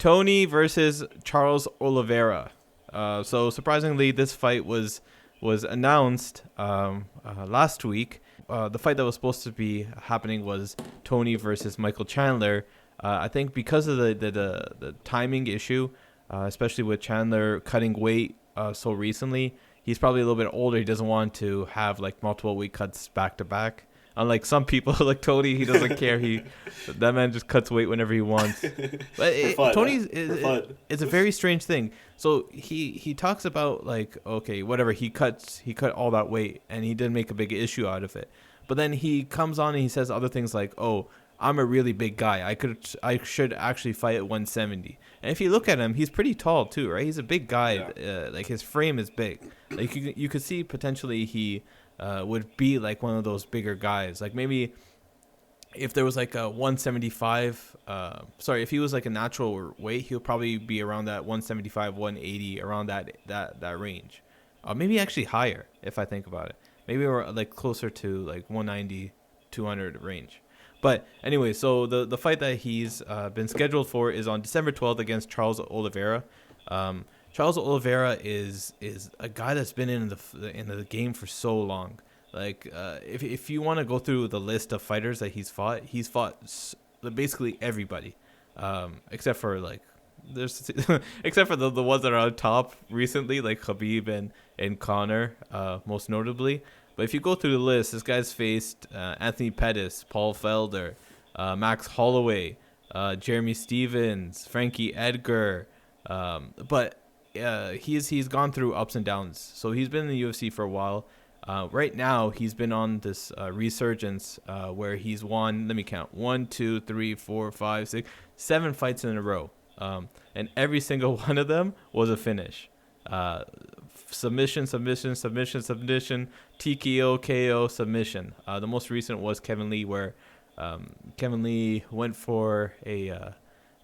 Tony versus Charles Oliveira. So surprisingly, this fight was announced last week. The fight that was supposed to be happening was Tony versus Michael Chandler. I think because of the timing issue, especially with Chandler cutting weight so recently, he's probably a little bit older. He doesn't want to have like multiple weight cuts back to back. Unlike some people like Tony, he doesn't care. That man just cuts weight whenever he wants. But Tony's it's a very strange thing. So he talks about like, okay, whatever, he cut all that weight and he didn't make a big issue out of it. But then he comes on and he says other things like, oh, I'm a really big guy. I should actually fight at 170. And if you look at him, he's pretty tall too, right? He's a big guy. Yeah. Like his frame is big. Like you could see potentially he would be like one of those bigger guys. Like maybe if there was like a 175, if he was like a natural weight, he'll probably be around that 175, 180, around that range. Maybe actually higher if I think about it. Maybe we're like closer to like 190, 200 range. But anyway, so the fight that he's been scheduled for is on December 12th against Charles Oliveira. Charles Oliveira is a guy that's been in the game for so long. Like if you want to go through the list of fighters that he's fought basically everybody, except for like except for the ones that are on top recently, like Khabib and Conor, most notably. But if you go through the list, this guy's faced Anthony Pettis, Paul Felder, Max Holloway, Jeremy Stevens, Frankie Edgar, but he's gone through ups and downs. So he's been in the UFC for a while. Right now, he's been on this resurgence where he's won, let me count, 1, 2, 3, 4, 5, 6, 7 fights in a row. And every single one of them was a finish. Submission, TKO, KO, submission. The most recent was Kevin Lee, where Kevin Lee went for a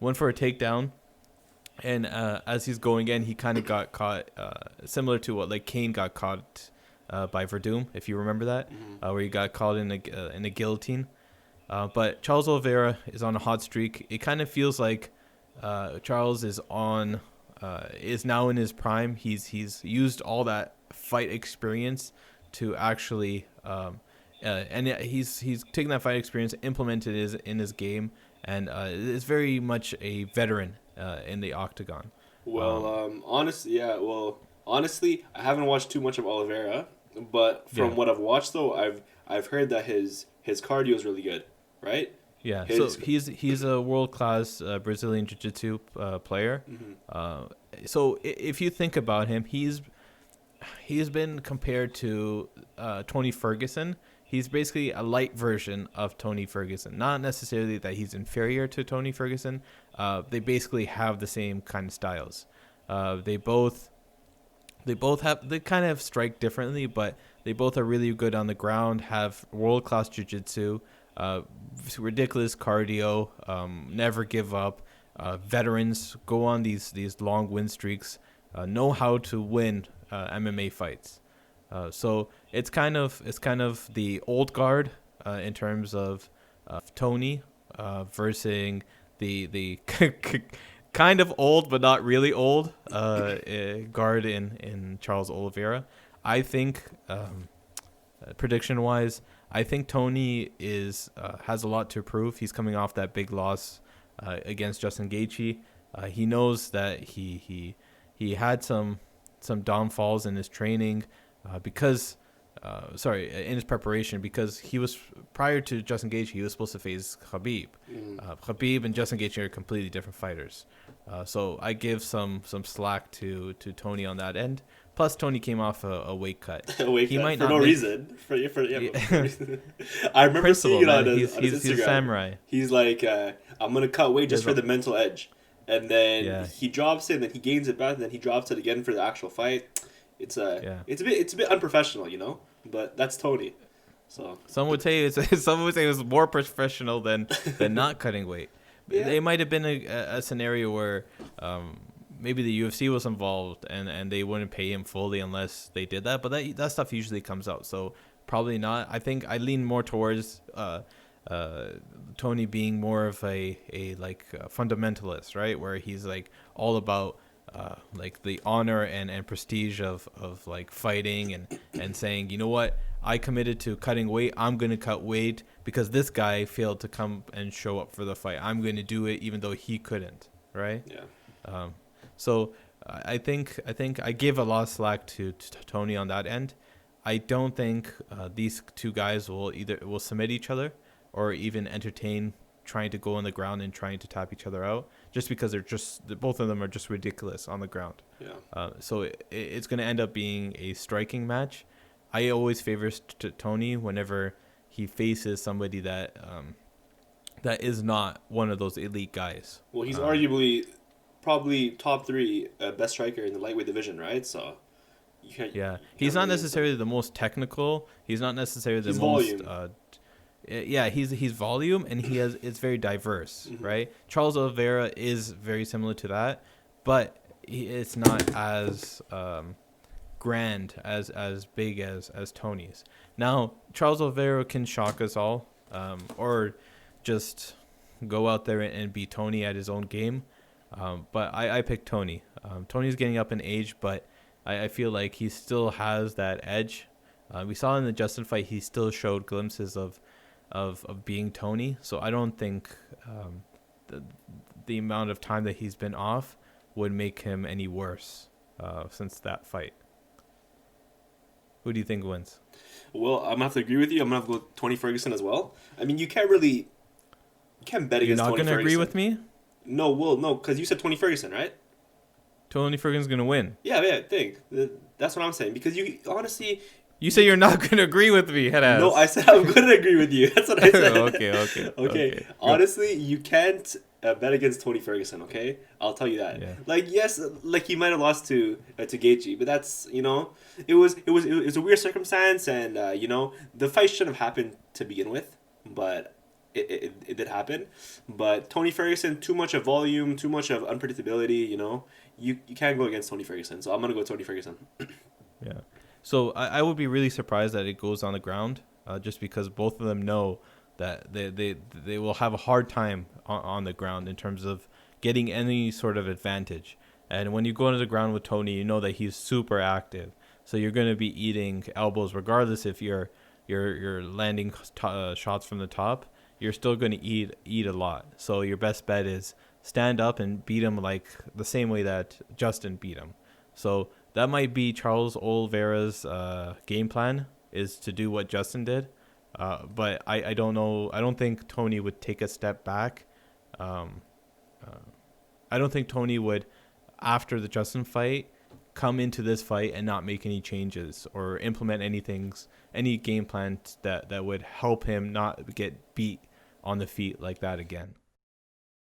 takedown. And as he's going in, he kind of got caught, similar to what like Kane got caught by Verdum, if you remember that, where he got caught in a guillotine. But Charles Oliveira is on a hot streak. It kind of feels like Charles is now in his prime. He's used all that fight experience to actually, and he's taken that fight experience, implemented it in his game, and is very much a veteran in the octagon. Well, honestly, I haven't watched too much of Oliveira, but from what I've watched though, I've heard that his cardio is really good, right? Yeah, so he's a world-class Brazilian Jiu-Jitsu player. Mm-hmm. So if you think about him, he's been compared to Tony Ferguson. He's basically a light version of Tony Ferguson. Not necessarily that he's inferior to Tony Ferguson. They basically have the same kind of styles. They kind of strike differently, but they both are really good on the ground, have world-class jiu-jitsu, ridiculous cardio, never give up, veterans, go on these long win streaks, know how to win MMA fights. So it's kind of the old guard in terms of Tony versus the kind of old but not really old guard in Charles Oliveira. I think prediction wise, I think Tony has a lot to prove. He's coming off that big loss against Justin Gaethje. He knows that he had some downfalls in his training in his preparation, because he was, prior to Justin Gaethje, he was supposed to face Khabib. Khabib and Justin Gaethje are completely different fighters. So I give some slack to Tony on that end. Plus, Tony came off a weight cut. He might for not no reason. For reason. I remember seeing it on his Instagram. He's a samurai. He's like, I'm gonna cut weight just for the mental edge, and then he drops it, and then he gains it back, and then he drops it again for the actual fight. It's a bit unprofessional, you know. But that's Tony. So some would say it was more professional than not cutting weight. Yeah. It might have been a scenario where maybe the UFC was involved and they wouldn't pay him fully unless they did that. But that stuff usually comes out, so probably not. I think I lean more towards Tony being more of a fundamentalist, right? Where he's like all about like the honor and prestige of like fighting and saying, you know what, I committed to cutting weight. I'm going to cut weight because this guy failed to come and show up for the fight. I'm going to do it even though he couldn't, right? Yeah. So I think I give a lot of slack to Tony on that end. I don't think these two guys will submit each other or even entertain trying to go on the ground and trying to tap each other out, just because both of them are just ridiculous on the ground. Yeah. So it's going to end up being a striking match. I always favor Tony whenever he faces somebody that is not one of those elite guys. Well, he's arguably probably top 3 best striker in the lightweight division, right? So you can't. Yeah, he's not necessarily the most technical. He's not necessarily the most. Volume. He's volume, and it's very diverse, mm-hmm. right? Charles Oliveira is very similar to that, but it's not as grand, as big as Tony's. Now, Charles Oliveira can shock us all, or just go out there and beat Tony at his own game. But I picked Tony. Tony's getting up in age, but I feel like he still has that edge. We saw in the Justin fight, he still showed glimpses of being Tony. So I don't think the amount of time that he's been off would make him any worse since that fight. Who do you think wins? Well, I'm going to have to agree with you. I'm going to have to go Tony Ferguson as well. I mean, you can't bet against Tony Ferguson. You're not going to agree with me? No, because you said Tony Ferguson, right? Tony Ferguson's going to win. Yeah, that's what I'm saying. Because you, honestly... You say you're not going to agree with me, headass. No, I said I'm going to agree with you. That's what I said. Okay. Honestly, you can't bet against Tony Ferguson, okay? I'll tell you that. Yeah. Yes, he might have lost to Gaethje, but that's, it was a weird circumstance, and the fight shouldn't have happened to begin with, but it did happen. But Tony Ferguson, too much of volume, too much of unpredictability, you can't go against Tony Ferguson. So I'm going to go Tony Ferguson. Yeah. So I would be really surprised that it goes on the ground, just because both of them know that they will have a hard time on the ground in terms of getting any sort of advantage. And when you go into the ground with Tony, you know that he's super active. So you're going to be eating elbows regardless if you're landing shots from the top. You're still going to eat a lot. So your best bet is stand up and beat him like the same way that Justin beat him. So that might be Charles Oliveira's game plan, is to do what Justin did. But I don't know. I don't think Tony would take a step back. I don't think Tony would, after the Justin fight, come into this fight and not make any changes or implement any game plan that would help him not get beat on the feet like that again.